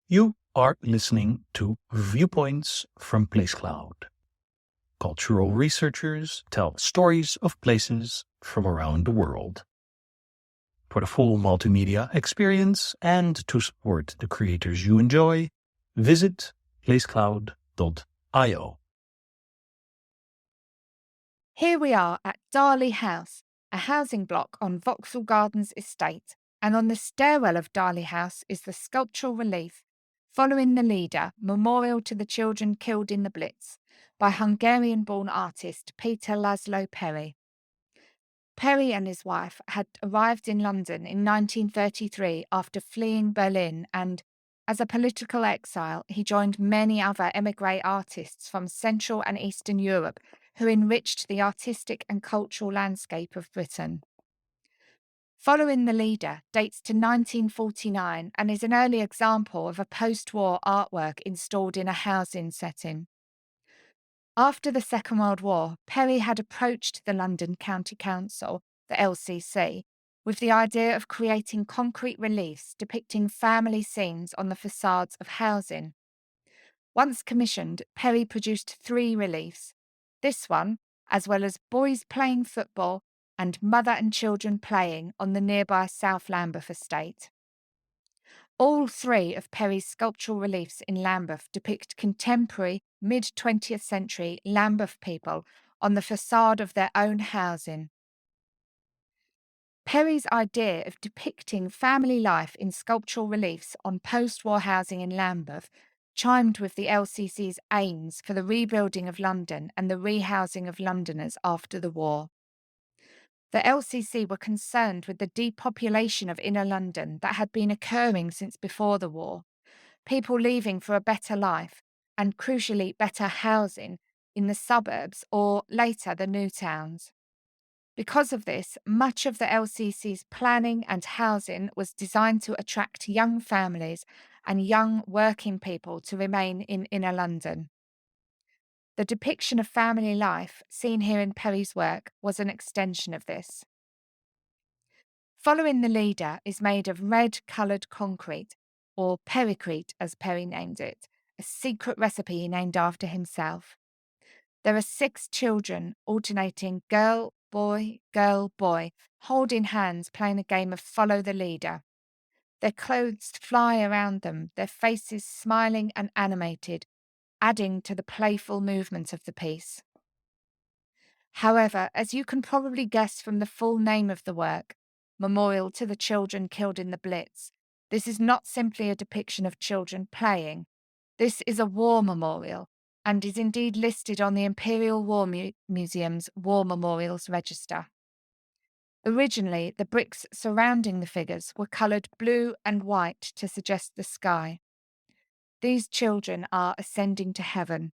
You are listening to Viewpoints from Place Cloud. Cultural researchers tell stories of places from around the world. For the full multimedia experience and to support the creators you enjoy, visit placecloud.io. Here we are at Darley House, a housing block on Vauxhall Gardens estate, and on the stairwell of Darley House is the sculptural relief, Following the Leader, Memorial to the Children Killed in the Blitz, by Hungarian-born artist Peter Laszlo Peri. Peri and his wife had arrived in London in 1933 after fleeing Berlin, and, as a political exile, he joined many other émigré artists from Central and Eastern Europe who enriched the artistic and cultural landscape of Britain. Following the Leader dates to 1949 and is an early example of a post-war artwork installed in a housing setting. After the Second World War, Peri had approached the London County Council, the LCC, with the idea of creating concrete reliefs depicting family scenes on the facades of housing. Once commissioned, Peri produced 3 reliefs. This one, as well as boys playing football and mother and children playing on the nearby South Lambeth estate. All 3 of Peri's sculptural reliefs in Lambeth depict contemporary, mid-20th century Lambeth people on the facade of their own housing. Peri's idea of depicting family life in sculptural reliefs on post-war housing in Lambeth chimed with the LCC's aims for the rebuilding of London and the rehousing of Londoners after the war. The LCC were concerned with the depopulation of inner London that had been occurring since before the war, people leaving for a better life, and crucially better housing, in the suburbs or, later, the new towns. Because of this, much of the LCC's planning and housing was designed to attract young families and young working people to remain in inner London. The depiction of family life seen here in Peri's work was an extension of this. Following the Leader is made of red-coloured concrete, or pericrete as Peri named it, a secret recipe he named after himself. There are 6 children alternating girl, boy, holding hands playing a game of Follow the Leader. Their clothes fly around them, their faces smiling and animated, adding to the playful movement of the piece. However, as you can probably guess from the full name of the work, Memorial to the Children Killed in the Blitz, this is not simply a depiction of children playing. This is a war memorial, and is indeed listed on the Imperial War Museum's War Memorials Register. Originally, the bricks surrounding the figures were coloured blue and white to suggest the sky. These children are ascending to heaven.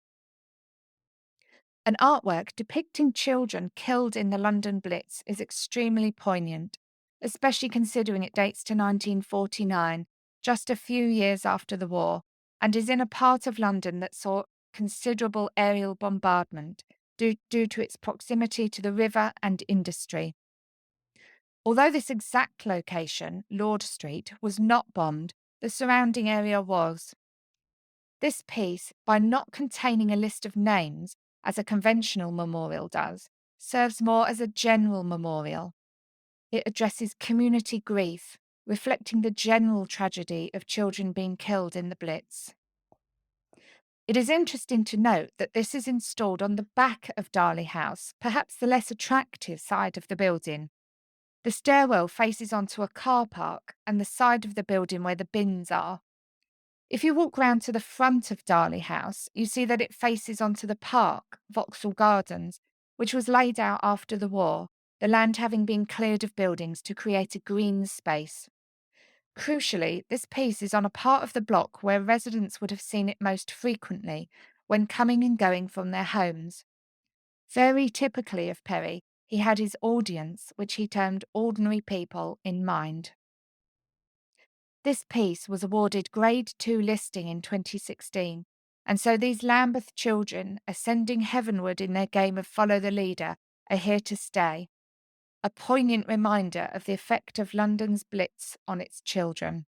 An artwork depicting children killed in the London Blitz is extremely poignant, especially considering it dates to 1949, just a few years after the war, and is in a part of London that saw considerable aerial bombardment due to its proximity to the river and industry. Although this exact location, Lord Street, was not bombed, the surrounding area was. This piece, by not containing a list of names, as a conventional memorial does, serves more as a general memorial. It addresses community grief, reflecting the general tragedy of children being killed in the Blitz. It is interesting to note that this is installed on the back of Darley House, perhaps the less attractive side of the building. The stairwell faces onto a car park and the side of the building where the bins are. If you walk round to the front of Darley House, you see that it faces onto the park, Vauxhall Gardens, which was laid out after the war, the land having been cleared of buildings to create a green space. Crucially, this piece is on a part of the block where residents would have seen it most frequently when coming and going from their homes. Very typically of Peri, he had his audience, which he termed ordinary people, in mind. This piece was awarded Grade 2 listing in 2016, and so these Lambeth children, ascending heavenward in their game of Follow the Leader, are here to stay. A poignant reminder of the effect of London's Blitz on its children.